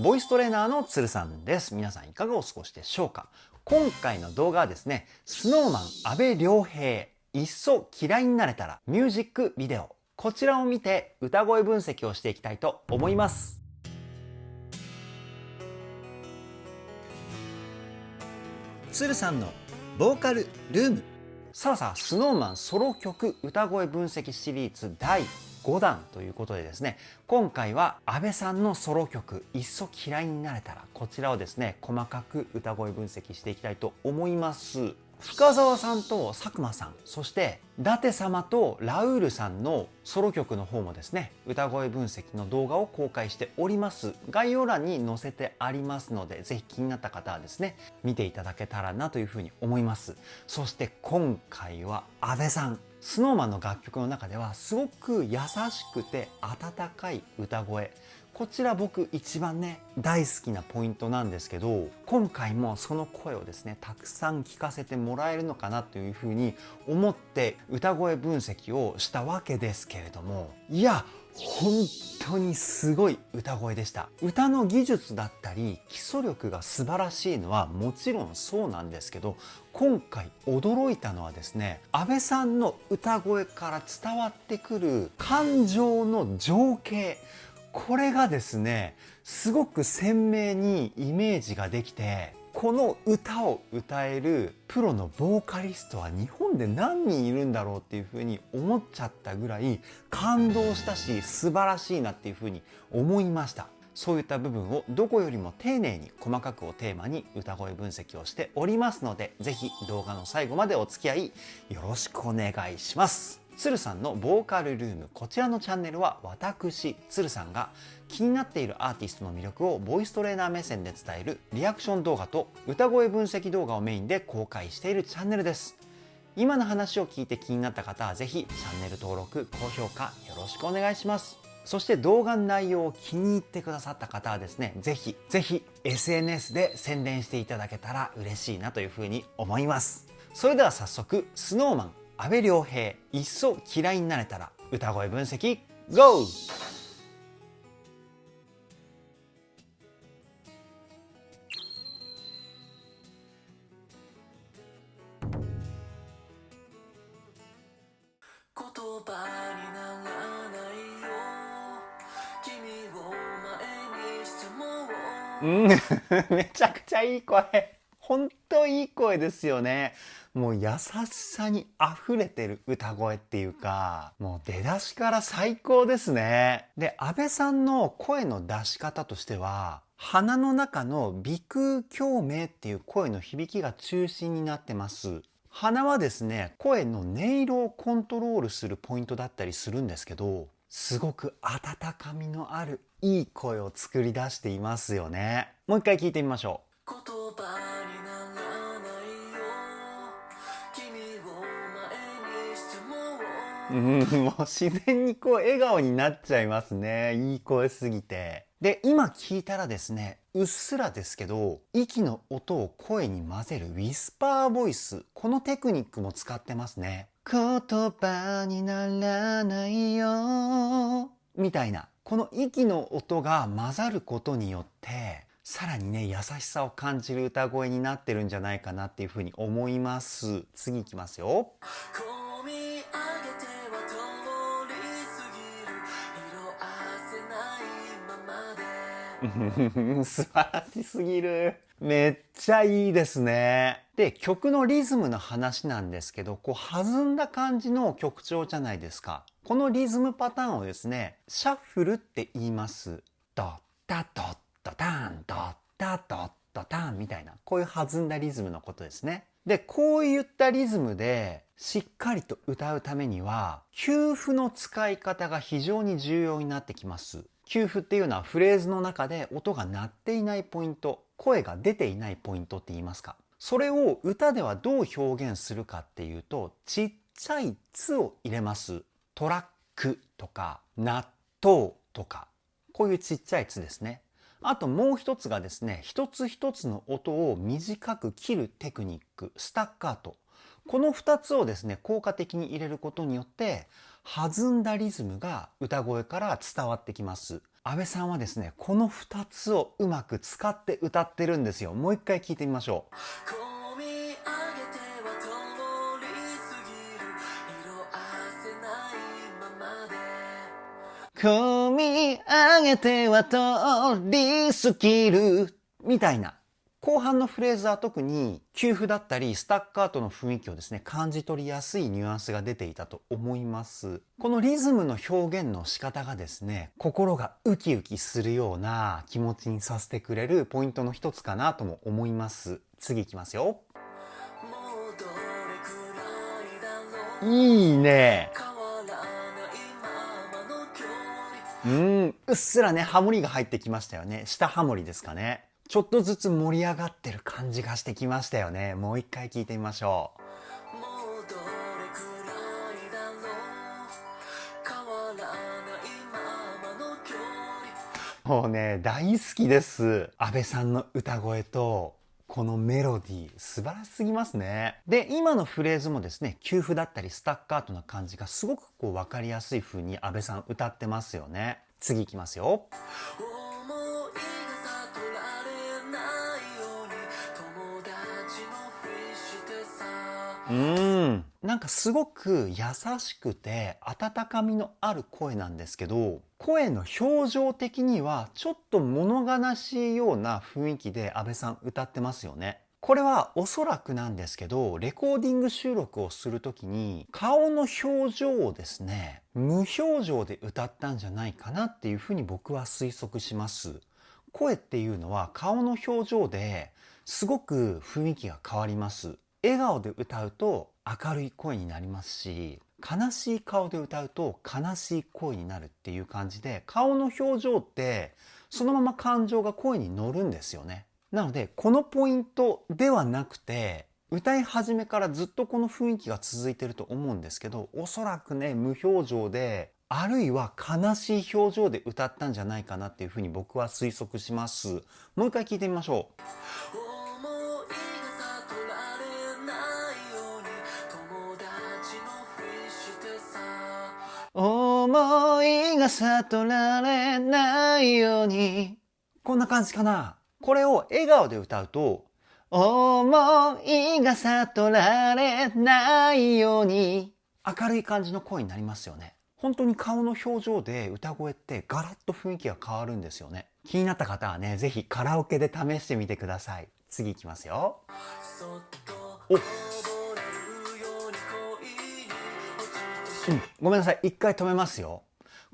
ボイストレーナーのつるさんです。皆さんいかがお過ごしでしょうか。今回の動画はですね、SnowMan 阿部亮平、いっそ嫌いになれたらミュージックビデオ。こちらを見て歌声分析をしていきたいと思います。つるさんのボーカルルーム。さあ、SnowMan ソロ曲歌声分析シリーズ第5弾ということでですね、今回は阿部さんのソロ曲いっそ嫌いになれたら、こちらをですね細かく歌声分析していきたいと思います。深澤さんと佐久間さん、そして舘様とラウールさんのソロ曲の方もですね、歌声分析の動画を公開しております。概要欄に載せてありますので、ぜひ気になった方はですね見ていただけたらなというふうに思います。そして今回は阿部さん、SnowMan の楽曲の中ではすごく優しくて温かい歌声、こちら僕一番ね大好きなポイントなんですけど、今回もその声をですねたくさん聞かせてもらえるのかなというふうに思って歌声分析をしたわけですけれども、いや本当にすごい歌声でした。歌の技術だったり基礎力が素晴らしいのはもちろんそうなんですけど、今回驚いたのはですね、阿部さんの歌声から伝わってくる感情の情景、これがですねすごく鮮明にイメージができて、この歌を歌えるプロのボーカリストは日本で何人いるんだろうっていうふうに思っちゃったぐらい感動したし、素晴らしいなっていうふうに思いました。そういった部分をどこよりも丁寧に細かくをテーマに歌声分析をしておりますので、ぜひ動画の最後までお付き合いよろしくお願いします。つるさんのボーカルルーム、こちらのチャンネルは私つるさんが気になっているアーティストの魅力をボイストレーナー目線で伝えるリアクション動画と歌声分析動画をメインで公開しているチャンネルです。今の話を聞いて気になった方はぜひチャンネル登録、高評価よろしくお願いします。そして動画の内容を気に入ってくださった方はですね、ぜひ SNS で宣伝していただけたら嬉しいなというふうに思います。それでは早速 SnowMan 阿部亮平、いっそ嫌いになれたら歌声分析 GO!めちゃくちゃいい声。本当いい声ですよね。もう優しさに溢れてる歌声っていうか、もう出だしから最高ですね。で、阿部さんの声の出し方としては、鼻の中の鼻腔共鳴っていう声の響きが中心になってます。鼻はですね、声の音色をコントロールするポイントだったりするんですけど、すごく温かみのあるいい声を作り出していますよね。もう一回聞いてみましょう。言葉にならないよ、君を前にしても。もう自然にこう笑顔になっちゃいますね。いい声すぎて。で、今聞いたらですね、うっすらですけど、息の音を声に混ぜるウィスパーボイス、このテクニックも使ってますね。言葉にならないよみたいな、この息の音が混ざることによってさらにね優しさを感じる歌声になってるんじゃないかなっていうふうに思います。次いきますよ。込み上げては通り過ぎる色あせないままで素晴らしすぎる。めっちゃいいですね。で、曲のリズムの話なんですけど、こう弾んだ感じの曲調じゃないですか。このリズムパターンをですね、シャッフルって言います。ドッタドッドタンドッタドッドタンみたいな、こういう弾んだリズムのことですね。で、こういったリズムでしっかりと歌うためには、休符の使い方が非常に重要になってきます。休符っていうのはフレーズの中で音が鳴っていないポイント、声が出ていないポイントって言いますか。それを歌ではどう表現するかっていうと、ちっちゃい「つ」を入れます。トラックとか納豆とか、こういうちっちゃい「つ」ですね。あともう一つがですね、一つ一つの音を短く切るテクニック、スタッカート。この2つをですね、効果的に入れることによって、弾んだリズムが歌声から伝わってきます。阿部さんはですね、この2つをうまく使って歌ってるんですよ。もう一回聞いてみましょう。込み上げては通り過ぎる色あせないままで込み上げては通り過ぎるみたいな。後半のフレーズは特に休符だったりスタッカートの雰囲気をですね感じ取りやすいニュアンスが出ていたと思います。このリズムの表現の仕方がですね心がウキウキするような気持ちにさせてくれるポイントの一つかなとも思います。次いきますよ。いいね。うっすらねハモリが入ってきましたよね。下ハモリですかね。ちょっとずつ盛り上がってる感じがしてきましたよね。もう一回聞いてみましょう。もうね大好きです。阿部さんの歌声とこのメロディー素晴らしすぎますね。で今のフレーズもですね休符だったりスタッカートな感じがすごくこう分かりやすい風に阿部さん歌ってますよね。次いきますよ。なんかすごく優しくて温かみのある声なんですけど、声の表情的にはちょっと物悲しいような雰囲気で阿部さん歌ってますよね。これはおそらくなんですけど、レコーディング収録をするときに顔の表情をですね、無表情で歌ったんじゃないかなっていうふうに僕は推測します。声っていうのは顔の表情ですごく雰囲気が変わります。笑顔で歌うと明るい声になりますし、悲しい顔で歌うと悲しい声になるっていう感じで、顔の表情ってそのまま感情が声に乗るんですよね。なのでこのポイントではなくて、歌い始めからずっとこの雰囲気が続いてると思うんですけど、おそらくね無表情で、あるいは悲しい表情で歌ったんじゃないかなっていうふうに僕は推測します。もう一回聞いてみましょう。思いが悟られないように。こんな感じかな。これを笑顔で歌うと、思いが悟られないように。明るい感じの声になりますよね。本当に顔の表情で歌声ってガラッと雰囲気が変わるんですよね。気になった方はね、ぜひカラオケで試してみてください。次いきますよ。お、ごめんなさい。一回止めますよ。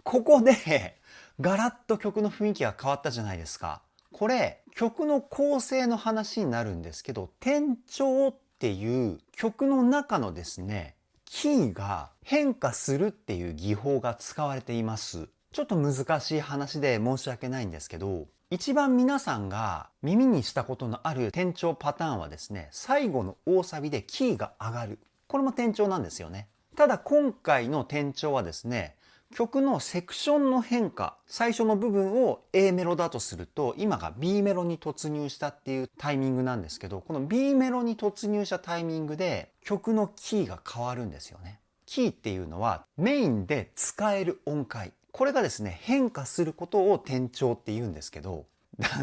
ここでガラッと曲の雰囲気が変わったじゃないですか。これ曲の構成の話になるんですけど、転調っていう曲の中のですね、キーが変化するっていう技法が使われています。ちょっと難しい話で申し訳ないんですけど、一番皆さんが耳にしたことのある転調パターンはですね、最後の大サビでキーが上がる。これも転調なんですよね。ただ今回の転調はですね、曲のセクションの変化、最初の部分を A メロだとすると、今が B メロに突入したっていうタイミングなんですけど、この B メロに突入したタイミングで曲のキーが変わるんですよね。キーっていうのはメインで使える音階。これがですね、変化することを転調って言うんですけど、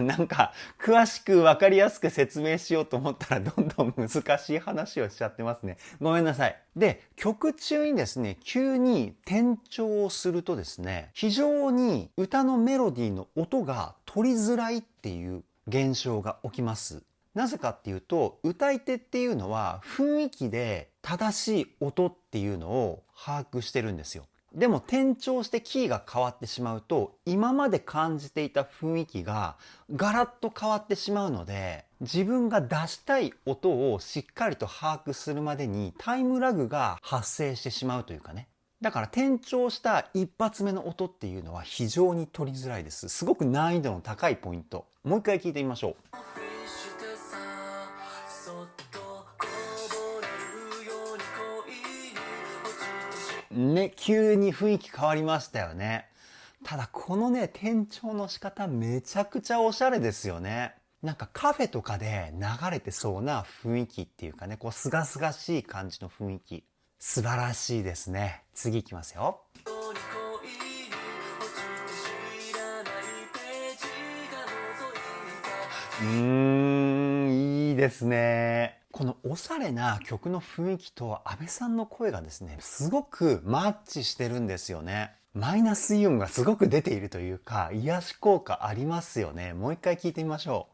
なんか詳しく分かりやすく説明しようと思ったらどんどん難しい話をしちゃってますね。ごめんなさい。で、曲中にですね、急に転調をするとですね、非常に歌のメロディーの音が取りづらいっていう現象が起きます。なぜかっていうと、歌い手っていうのは雰囲気で正しい音っていうのを把握してるんですよ。でも転調してキーが変わってしまうと、今まで感じていた雰囲気がガラッと変わってしまうので、自分が出したい音をしっかりと把握するまでにタイムラグが発生してしまうというかね。だから転調した一発目の音っていうのは非常に取りづらいです。すごく難易度の高いポイント。もう一回聞いてみましょう。ね、急に雰囲気変わりましたよね。ただこのね、転調の仕方めちゃくちゃおしゃれですよね。なんかカフェとかで流れてそうな雰囲気っていうかね、こうすがすがしい感じの雰囲気。素晴らしいですね。次いきますよ。いいですね。このおしゃれな曲の雰囲気と阿部さんの声がですね、すごくマッチしてるんですよね。マイナスイオンがすごく出ているというか、癒し効果ありますよね。もう一回聞いてみましょ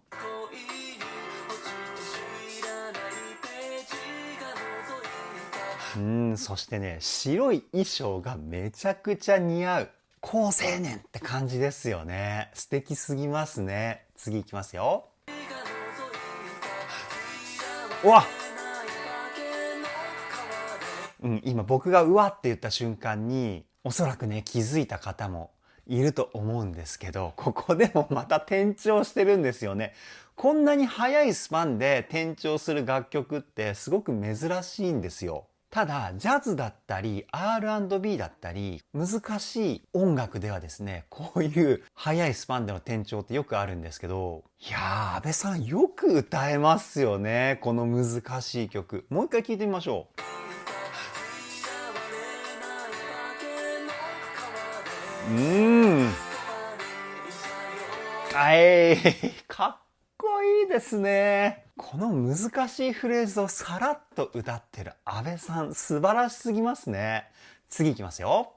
う。そしてね、白い衣装がめちゃくちゃ似合う。好青年って感じですよね。素敵すぎますね。次いきますよ。うわ今僕がうわって言った瞬間におそらくね気づいた方もいると思うんですけど、ここでもまた転調してるんですよね。こんなに早いスパンで転調する楽曲ってすごく珍しいんですよ。ただジャズだったり R&B だったり難しい音楽ではですね、こういう早いスパンでの転調ってよくあるんですけど、いやー阿部さんよく歌えますよね、この難しい曲。もう一回聴いてみましょう。かっこいいですね。この難しいフレーズをさらっと歌ってる阿部さん、素晴らしすぎますね。次いきますよ。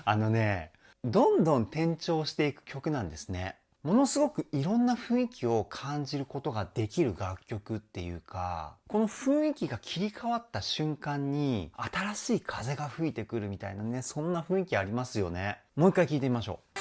あのね、どんどん転調していく曲なんですね。ものすごくいろんな雰囲気を感じることができる楽曲っていうか、この雰囲気が切り替わった瞬間に新しい風が吹いてくるみたいなね、そんな雰囲気ありますよね。もう一回聞いてみましょう。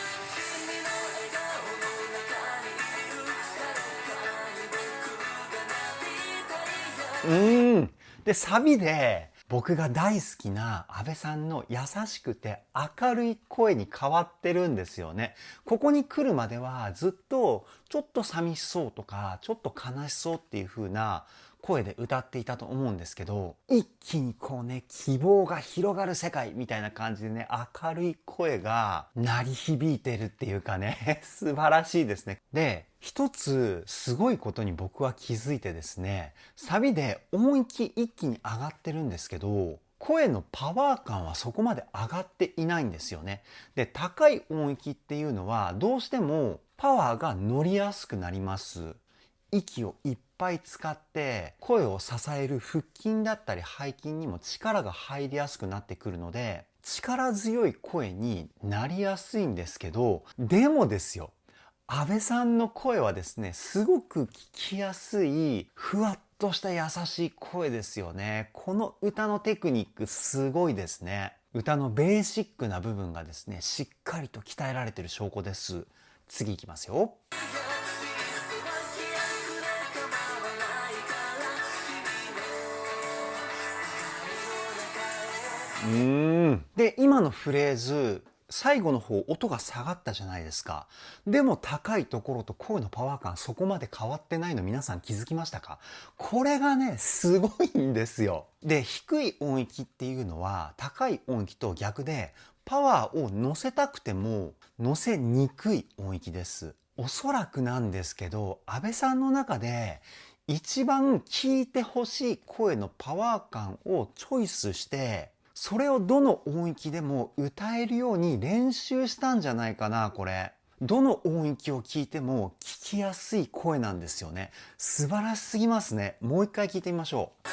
で、サビで僕が大好きな阿部さんの優しくて明るい声に変わってるんですよね。ここに来るまではずっとちょっと寂しそうとかちょっと悲しそうっていう風な声で歌っていたと思うんですけど、一気にこうね、希望が広がる世界みたいな感じでね、明るい声が鳴り響いてるっていうかね、素晴らしいですね。で、一つすごいことに僕は気づいてですね、サビで音域一気に上がってるんですけど、声のパワー感はそこまで上がっていないんですよね。で、高い音域っていうのはどうしてもパワーが乗りやすくなります。息をいっぱい使って声を支える腹筋だったり背筋にも力が入りやすくなってくるので、力強い声になりやすいんですけど、でもですよ、阿部さんの声はですね、すごく聞きやすいふわっとした優しい声ですよね。この歌のテクニックすごいですね。歌のベーシックな部分がですね、しっかりと鍛えられている証拠です。次いきますよ。で、今のフレーズ、最後の方音が下がったじゃないですか。でも高いところと声のパワー感そこまで変わってないの皆さん気づきましたか？これがね、すごいんですよ。で、低い音域っていうのは高い音域と逆でパワーを乗せたくても乗せにくい音域です。おそらくなんですけど、阿部さんの中で一番聞いてほしい声のパワー感をチョイスしてそれをどの音域でも歌えるように練習したんじゃないかな、これ。どの音域を聞いても聞きやすい声なんですよね。素晴らしすぎますね。もう一回聞いてみましょう。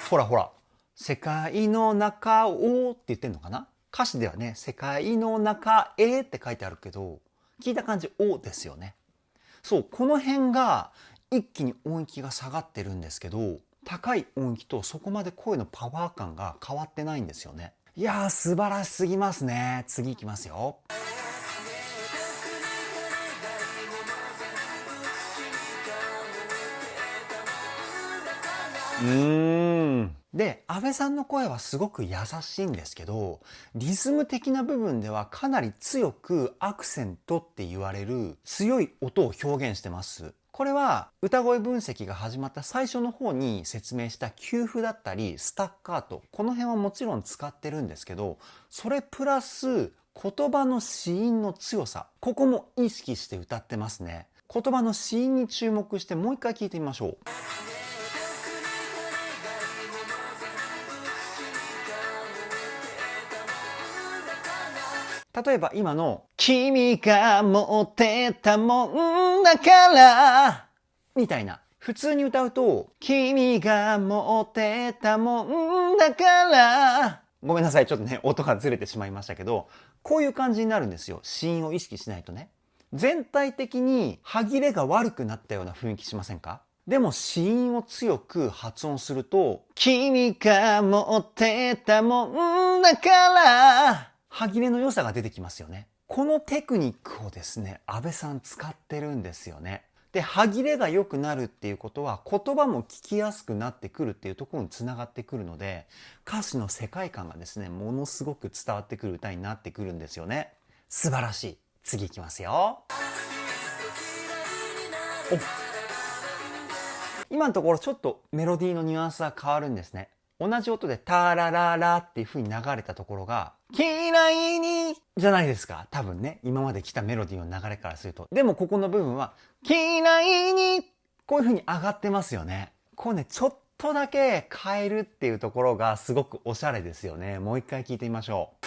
ほらほら。世界の中をって言ってんのかな？歌詞ではね、世界の中へって書いてあるけど、聞いた感じ、おですよね。そう、この辺が一気に音域が下がってるんですけど、高い音域とそこまで声のパワー感が変わってないんですよね。いやー、素晴らしすぎますね。次いきますよ。で、阿部さんの声はすごく優しいんですけど、リズム的な部分ではかなり強くアクセントって言われる強い音を表現してます。これは歌声分析が始まった最初の方に説明した休符だったりスタッカート、この辺はもちろん使ってるんですけど、それプラス言葉の子音の強さ、ここも意識して歌ってますね。言葉の子音に注目してもう一回聞いてみましょう。例えば今の君が持ってたもんだからみたいな。普通に歌うと君が持ってたもんだからごめんなさい。ちょっとね、音がずれてしまいましたけど、こういう感じになるんですよ。子音を意識しないとね。全体的に歯切れが悪くなったような雰囲気しませんか？でも子音を強く発音すると、君が持ってたもんだから歯切れの良さが出てきますよね。このテクニックをですね、安倍さん使ってるんですよね。で、歯切れが良くなるっていうことは言葉も聞きやすくなってくるっていうところにつながってくるので、歌詞の世界観がですね、ものすごく伝わってくる歌になってくるんですよね。素晴らしい。次いきますよ。今のところちょっとメロディーのニュアンスは変わるんですね。同じ音でタラララっていう風に流れたところが嫌いにじゃないですか。多分ね、今まで来たメロディーの流れからすると。でもここの部分は嫌いにこういう風に上がってますよね。こうね、ちょっとだけ変えるっていうところがすごくおしゃれですよね。もう一回聞いてみましょう。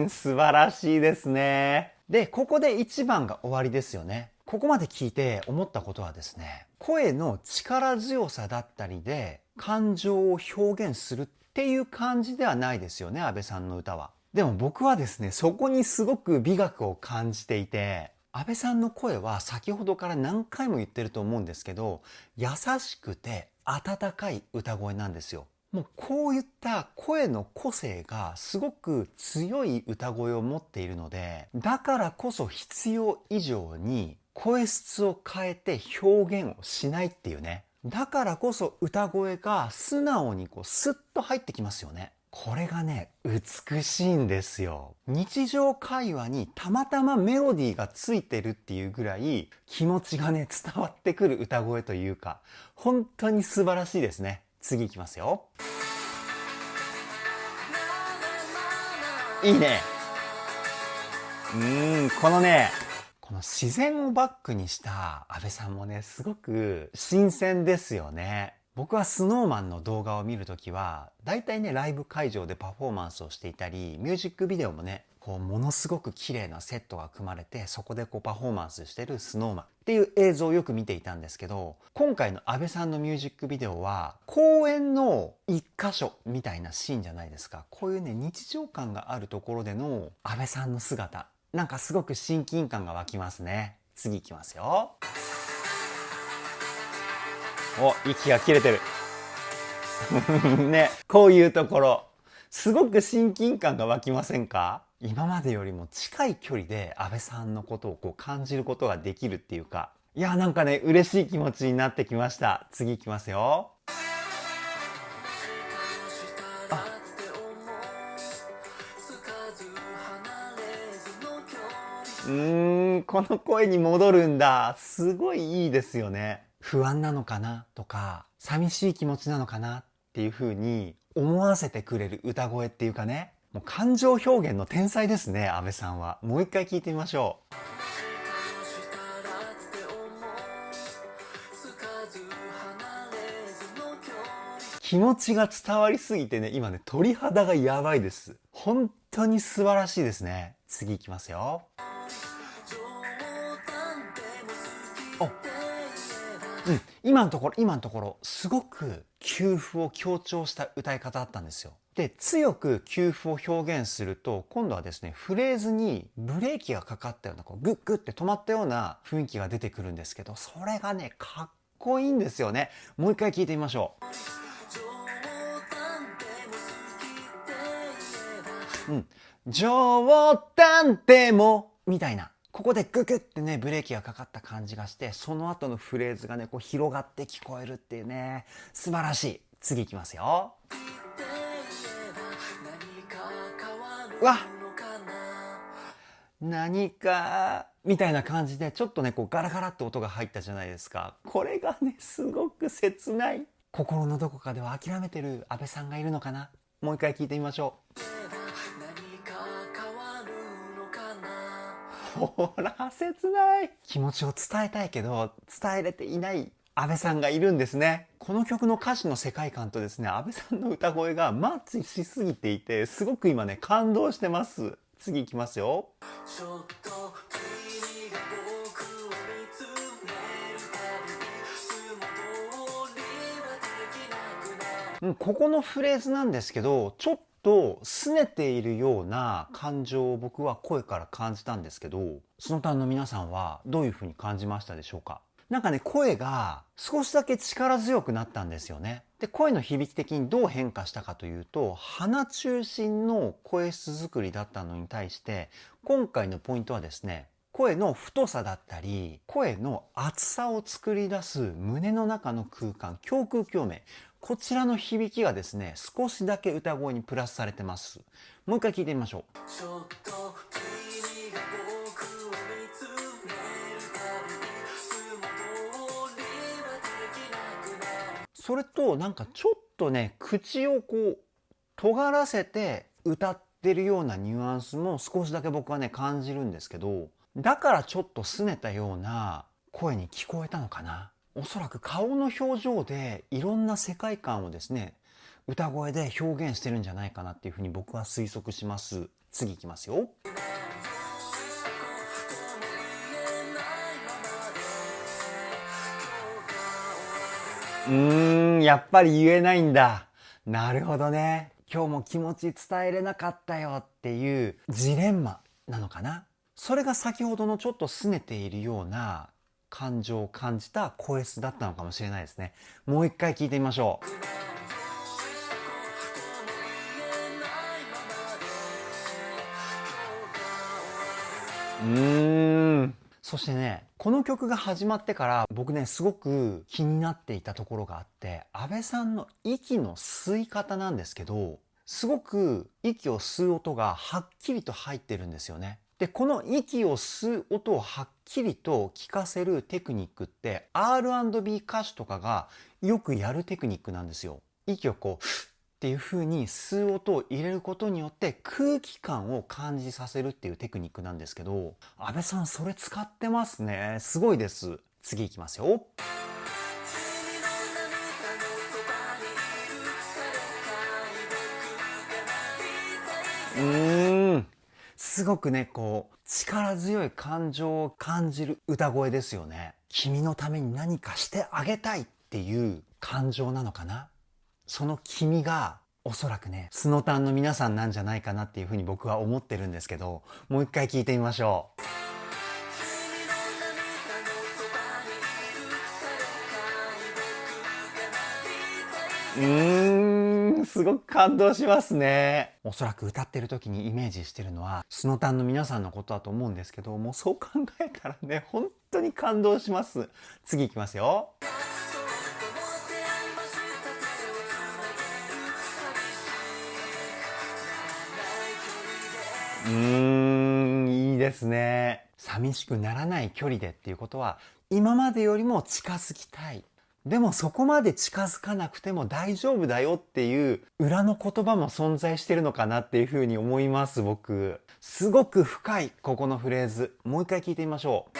素晴らしいですね。で、ここで1番が終わりですよね。ここまで聞いて思ったことはですね、声の力強さだったりで感情を表現するっていう感じではないですよね、安倍さんの歌は。でも僕はですね、そこにすごく美学を感じていて、安倍さんの声は先ほどから何回も言ってると思うんですけど、優しくて温かい歌声なんですよ。もうこういった声の個性がすごく強い歌声を持っているので、だからこそ必要以上に声質を変えて表現をしないっていうね。だからこそ歌声が素直にスッと入ってきますよね。これがね、美しいんですよ。日常会話にたまたまメロディーがついてるっていうぐらい気持ちがね、伝わってくる歌声というか、本当に素晴らしいですね。次いきますよ。いいね。このね、この自然をバックにした安倍さんもね、すごく新鮮ですよね。僕は SnowMan の動画を見るときは、だいたいね、ライブ会場でパフォーマンスをしていたり、ミュージックビデオもね、ものすごく綺麗なセットが組まれて、そこでパフォーマンスしてる SnowManっていう映像をよく見ていたんですけど、今回の安倍さんのミュージックビデオは、公園の一箇所みたいなシーンじゃないですか。こういうね、日常感があるところでの安倍さんの姿、なんかすごく親近感が湧きますね。次いきますよ。息が切れてる。ね、こういうところ、すごく親近感が湧きませんか？今までよりも近い距離で安倍さんのことを感じることができるっていうか、いや、なんかね、嬉しい気持ちになってきました。次いきますよ。この声に戻るんだ。すごいいいですよね。不安なのかなとか、寂しい気持ちなのかなっていう風に思わせてくれる歌声っていうかね。もう感情表現の天才ですね、安倍さんは。もう一回聞いてみましょう。気持ちが伝わりすぎてね、今ね、鳥肌がやばいです。本当に素晴らしいですね。次行きますよ。今のところ、すごく休符を強調した歌い方だったんですよ。で、強く休符を表現すると、今度はですね、フレーズにブレーキがかかったような、グッグッって止まったような雰囲気が出てくるんですけど、それがね、かっこいいんですよね。もう一回聞いてみましょう。冗談でも、みたいな。ここでググってね、ブレーキがかかった感じがして、その後のフレーズがね、広がって聞こえるっていうね、素晴らしい。次いきますよ。何か、みたいな感じで、ちょっとね、ガラガラって音が入ったじゃないですか。これがね、すごく切ない。心のどこかでは諦めてる安倍さんがいるのかな。もう一回聞いてみましょう。ほら、切ない気持ちを伝えたいけど、伝えれていない安倍さんがいるんですね。この曲の歌詞の世界観とですね、安倍さんの歌声がマッチしすぎていて、すごく今ね、感動してます。次いきますよ。ちょっと君が僕を見つめるたびに素戻りはできなくなる。ここのフレーズなんですけど、ちょっと拗ねているような感情を僕は声から感じたんですけど、その他の皆さんはどういう風に感じましたでしょうか？なんかね、声が少しだけ力強くなったんですよね。で、声の響き的にどう変化したかというと、鼻中心の声質作りだったのに対して、今回のポイントはですね、声の太さだったり、声の厚さを作り出す胸の中の空間、胸腔共鳴。こちらの響きがですね、少しだけ歌声にプラスされてます。もう一回聞いてみましょう。ちょっと君が僕を見つめるたびに素戻りはできなくなる。それとなんかちょっとね、口をこう尖らせて歌ってるようなニュアンスも少しだけ僕はね感じるんですけど、だからちょっと拗ねたような声に聞こえたのかな。おそらく顔の表情でいろんな世界観をですね、歌声で表現してるんじゃないかなっていうふうに僕は推測します。次いきますよ。やっぱり言えないんだ。なるほどね。今日も気持ち伝えれなかったよっていうジレンマなのかな。それが先ほどのちょっと拗ねているような感情を感じた声質だったのかもしれないですね。もう一回聞いてみましょう。そしてね、この曲が始まってから僕ね、すごく気になっていたところがあって、安倍さんの息の吸い方なんですけど、すごく息を吸う音がはっきりと入ってるんですよね。で、この息を吸う音をはっきりと聞かせるテクニックって R&B 歌手とかがよくやるテクニックなんですよ。息をこう、っていう風に吸う音を入れることによって空気感を感じさせるっていうテクニックなんですけど、安倍さんそれ使ってますね。すごいです。次いきますよ。すごくね、こう、力強い感情を感じる歌声ですよね。君のために何かしてあげたいっていう感情なのかな。その君がおそらくね、スノタンの皆さんなんじゃないかなっていうふうに僕は思ってるんですけど、もう一回聞いてみましょう。すごく感動しますね。おそらく歌ってる時にイメージしてるのは、スノタンの皆さんのことだと思うんですけど、もうそう考えたらね、本当に感動します。次いきますよ。いいですね。寂しくならない距離でっていうことは、今までよりも近づきたい。でもそこまで近づかなくても大丈夫だよっていう裏の言葉も存在してるのかなっていうふうに思います、僕。すごく深い、ここのフレーズ。もう一回聞いてみましょう。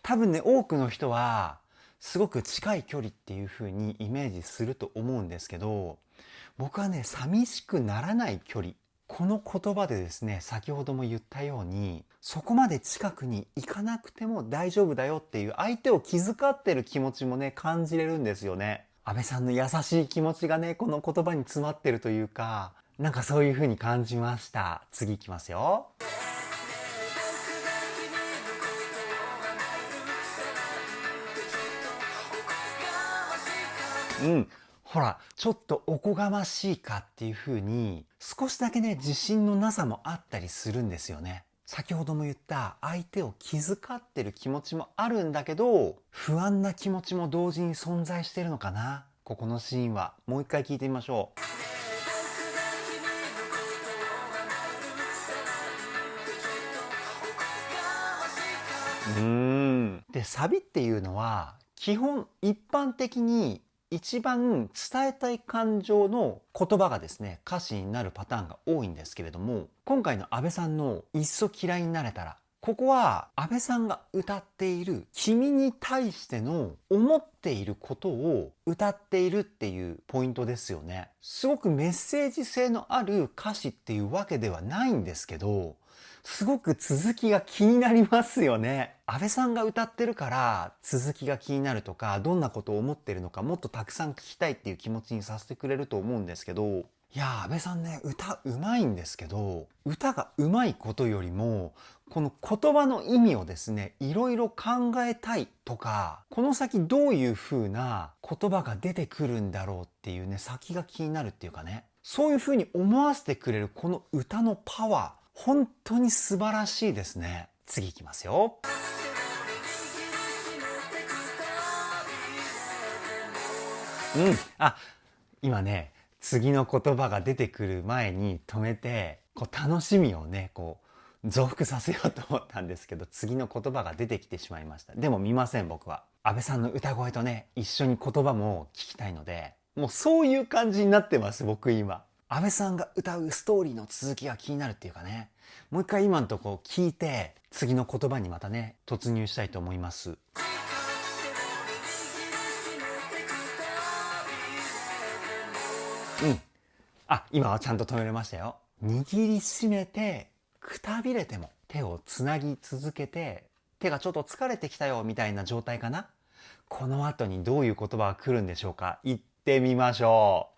多分ね、多くの人は、すごく近い距離っていう風にイメージすると思うんですけど、僕はね、寂しくならない距離。この言葉でですね、先ほども言ったように、そこまで近くに行かなくても大丈夫だよっていう相手を気遣ってる気持ちもね、感じれるんですよね。安倍さんの優しい気持ちがね、この言葉に詰まってるというか、なんかそういう風に感じました。次いきますよ。ほら、ちょっとおこがましいかっていう風に、少しだけね、自信のなさもあったりするんですよね。先ほども言った相手を気遣ってる気持ちもあるんだけど、不安な気持ちも同時に存在してるのかな。ここのシーンは。もう一回聞いてみましょう。で、サビっていうのは、基本一般的に一番伝えたい感情の言葉がですね、歌詞になるパターンが多いんですけれども、今回の阿部さんのいっそ嫌いになれたら、ここは阿部さんが歌っている君に対しての思っていることを歌っているっていうポイントですよね。すごくメッセージ性のある歌詞っていうわけではないんですけど、すごく続きが気になりますよね。阿部さんが歌ってるから続きが気になるとか、どんなことを思ってるのかもっとたくさん聞きたいっていう気持ちにさせてくれると思うんですけど、いやー、阿部さんね、歌うまいんですけど、歌がうまいことよりも、この言葉の意味をですね、いろいろ考えたいとか、この先どういう風な言葉が出てくるんだろうっていうね、先が気になるっていうかね、そういう風に思わせてくれるこの歌のパワー、本当に素晴らしいですね。次いきますよ。今ね、次の言葉が出てくる前に止めて、楽しみをね、増幅させようと思ったんですけど、次の言葉が出てきてしまいました。でも見ません、僕は。阿部さんの歌声とね、一緒に言葉も聞きたいので、もうそういう感じになってます、僕今。阿部さんが歌うストーリーの続きが気になるっていうかね、もう一回今のとこ聞いて、次の言葉にまたね、突入したいと思います。今はちゃんと止めれましたよ。握りしめて、くたびれても手をつなぎ続けて、手がちょっと疲れてきたよみたいな状態かな。この後にどういう言葉が来るんでしょうか。行ってみましょ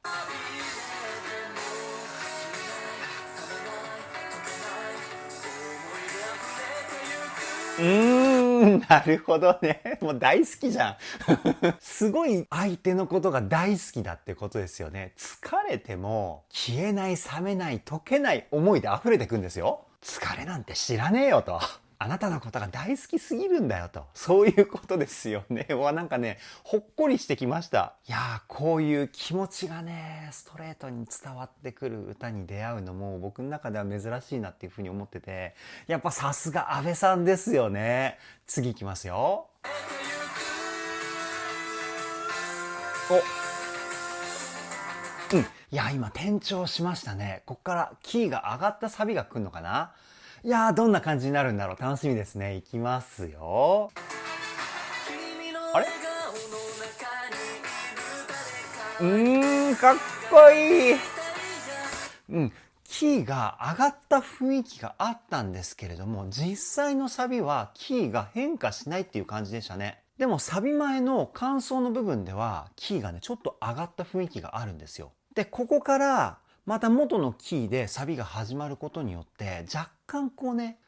なるほどね。もう大好きじゃん。すごい相手のことが大好きだってことですよね。疲れても消えない、冷めない、溶けない思いで溢れてくんですよ。疲れなんて知らねえよと。あなたのことが大好きすぎるんだよと。そういうことですよね。なんかね、ほっこりしてきました。いやー、こういう気持ちがね、ストレートに伝わってくる歌に出会うのも僕の中では珍しいなっていうふうに思ってて、やっぱさすが阿部さんですよね。次いきますよ。いや、今転調しましたね。こっからキーが上がったサビが来るのかな。いやー、どんな感じになるんだろう。楽しみですね。いきますよ。あれかっこいい。キーが上がった雰囲気があったんですけれども、実際のサビはキーが変化しないっていう感じでしたね。でもサビ前の間奏の部分ではキーがね、ちょっと上がった雰囲気があるんですよ。で、ここからまた元のキーでサビが始まることによって若干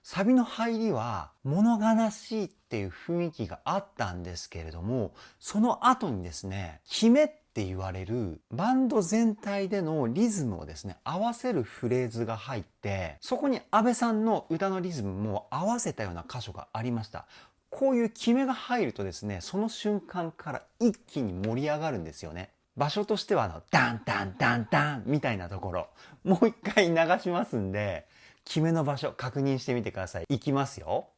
サビの入りは物悲しいっていう雰囲気があったんですけれども、その後にですね、決めって言われるバンド全体でのリズムをですね、合わせるフレーズが入って、そこに阿部さんの歌のリズムも合わせたような箇所がありました。こういう決めが入るとですね、その瞬間から一気に盛り上がるんですよね。場所としてはダンダンダンダンみたいなところ、もう一回流しますんで、決めの場所確認してみてください。いきますよ。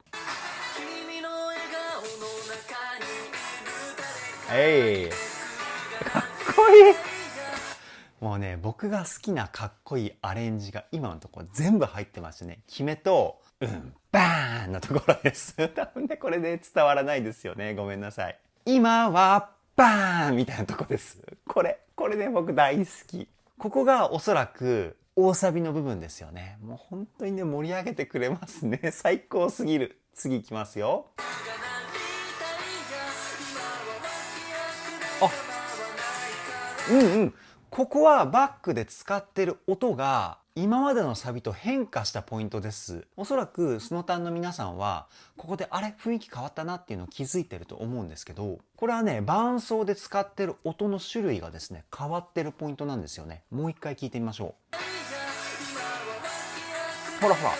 かっこいい。もうね、僕が好きなかっこいいアレンジが今のところ全部入ってましてね、決めと、バーンのところです。多分ね、これで伝わらないですよね。ごめんなさい。今は、バーンみたいなとこです。これね、僕大好き。ここがおそらく大サビの部分ですよね。もう本当にね、盛り上げてくれますね。最高すぎる。次いきますよ。ここはバックで使ってる音が今までのサビと変化したポイントです。おそらくスノタンの皆さんはここであれ雰囲気変わったなっていうのを気づいてると思うんですけど、これはね、伴奏で使ってる音の種類がですね、変わってるポイントなんですよね。もう一回聞いてみましょう。ほらほら。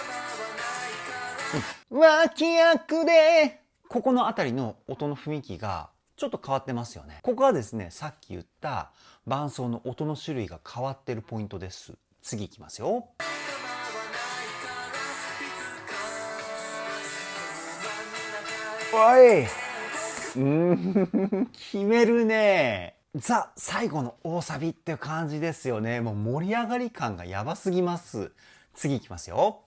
脇役で、ここのあたりの音の雰囲気がちょっと変わってますよね。ここはですね、さっき言った伴奏の音の種類が変わってるポイントです。次いきますよ。おい決めるね。ザ最後の大サビっていう感じですよね。もう盛り上がり感がやばすぎます。次いきますよ。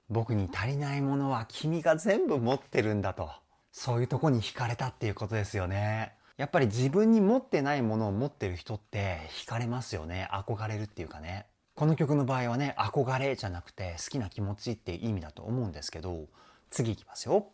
僕に足りないものは君が全部持ってるんだと。そういうとこに惹かれたっていうことですよね。やっぱり自分に持ってないものを持ってる人って惹かれますよね。憧れるっていうかね。この曲の場合はね、憧れじゃなくて好きな気持ちっていう意味だと思うんですけど、次いきますよ。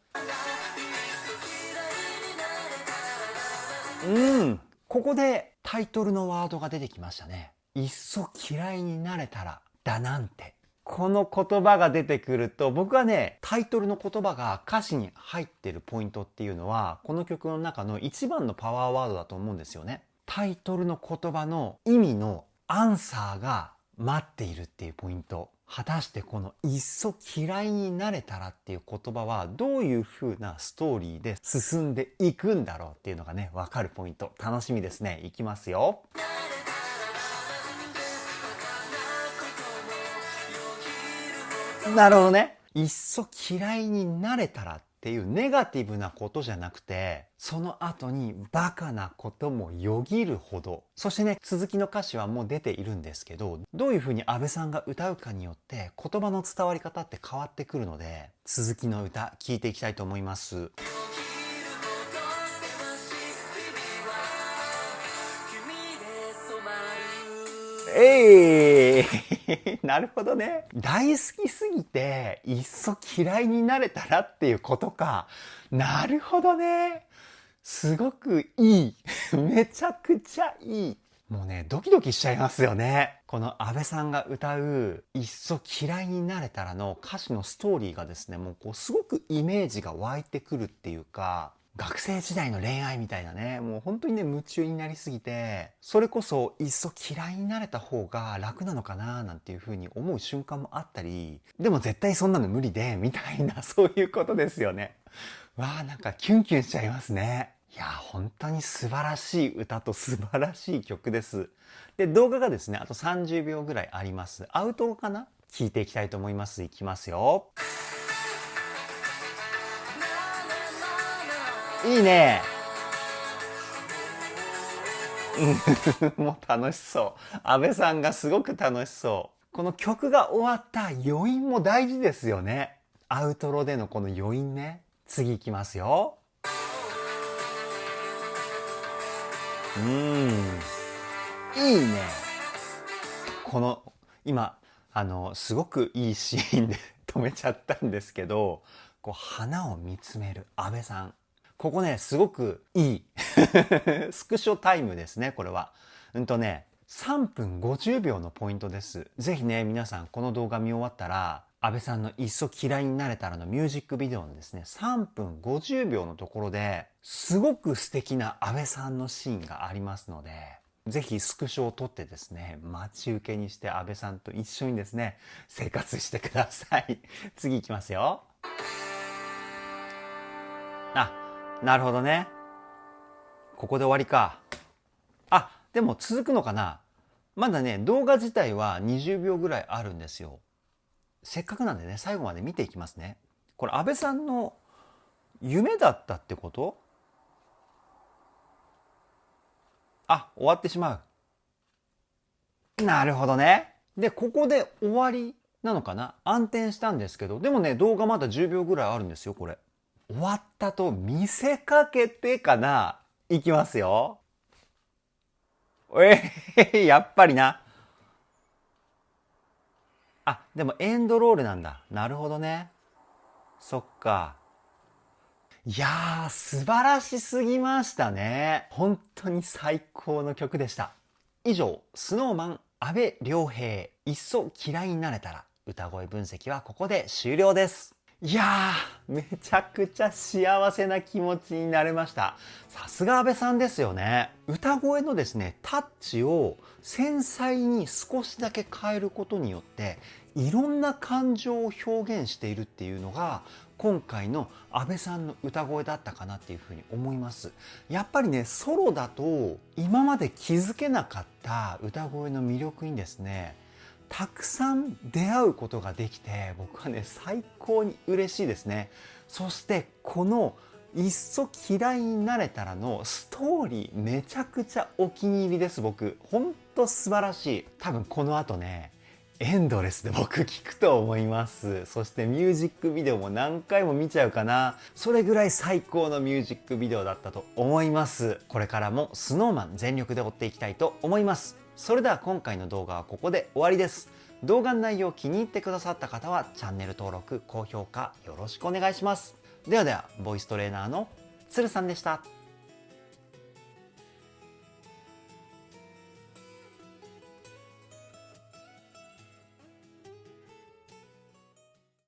ここでタイトルのワードが出てきましたね。いっそ嫌いになれたらだなんて。この言葉が出てくると、僕はね、タイトルの言葉が歌詞に入ってるポイントっていうのは、この曲の中の一番のパワーワードだと思うんですよね。タイトルの言葉の意味のアンサーが待っているっていうポイント。果たしてこのいっそ嫌いになれたらっていう言葉はどういう風なストーリーで進んでいくんだろうっていうのがね、わかるポイント。楽しみですね。いきますよ。なるほどね。いっそ嫌いになれたらっていうネガティブなことじゃなくて、その後にバカなこともよぎるほど。そしてね、続きの歌詞はもう出ているんですけど、どういう風に安倍さんが歌うかによって言葉の伝わり方って変わってくるので、続きの歌聴いていきたいと思います。なるほどね。大好きすぎて、いっそ嫌いになれたらっていうことか。なるほどね。すごくいい。めちゃくちゃいい。もうね、ドキドキしちゃいますよね。この安倍さんが歌う、いっそ嫌いになれたらの歌詞のストーリーがですね、もうこうすごくイメージが湧いてくるっていうか、学生時代の恋愛みたいなね、もう本当にね、夢中になりすぎて、それこそいっそ嫌いになれた方が楽なのかななんていう風に思う瞬間もあったり、でも絶対そんなの無理で、みたいな、そういうことですよね。わあ、なんかキュンキュンしちゃいますね。いや、本当に素晴らしい歌と素晴らしい曲です。で、動画がですね、あと30秒ぐらいあります。アウトロかな？聞いていきたいと思います。いきますよ。いいね。もう楽しそう。安倍さんがすごく楽しそう。この曲が終わった余韻も大事ですよね。アウトロでのこの余韻ね。次いきますよ。いいね。この、今、すごくいいシーンで止めちゃったんですけど、こう、花を見つめる安倍さん。ここね、すごくいい。スクショタイムですね、これは。3分50秒のポイントです。ぜひね、皆さんこの動画見終わったら、安倍さんのいっそ嫌いになれたらのミュージックビデオのですね、3分50秒のところで、すごく素敵な安倍さんのシーンがありますので、ぜひスクショを撮ってですね、待ち受けにして安倍さんと一緒にですね、生活してください。次いきますよ。あ、なるほどね。ここで終わりか。あ、でも続くのかな？まだね、動画自体は20秒ぐらいあるんですよ。せっかくなんでね、最後まで見ていきますね。これ安倍さんの夢だったってこと？あ、終わってしまう。なるほどね。で、ここで終わりなのかな？暗転したんですけど、でもね、動画まだ10秒ぐらいあるんですよ、これ。終わったと見せかけてかな？いきますよ。やっぱりな。あ、でもエンドロールなんだ。なるほどね。そっか。いやー、素晴らしすぎましたね。本当に最高の曲でした。以上、スノーマン阿部亮平、いっそ嫌いになれたら、歌声分析はここで終了です。いやー、めちゃくちゃ幸せな気持ちになれました。さすが安倍さんですよね。歌声のですね、タッチを繊細に少しだけ変えることによって、いろんな感情を表現しているっていうのが、今回の安倍さんの歌声だったかなっていうふうに思います。やっぱりね、ソロだと今まで気づけなかった歌声の魅力にですね、たくさん出会うことができて、僕はね最高に嬉しいですね。そしてこのいっそ嫌いになれたらのストーリーめちゃくちゃお気に入りです。僕ほんと素晴らしい。多分この後ねエンドレスで僕聞くと思います。そしてミュージックビデオも何回も見ちゃうかな。それぐらい最高のミュージックビデオだったと思います。これからも SnowMan 全力で追っていきたいと思います。それでは今回の動画はここで終わりです。動画の内容を気に入ってくださった方はチャンネル登録、高評価よろしくお願いします。ではでは、ボイストレーナーのつるさんでした。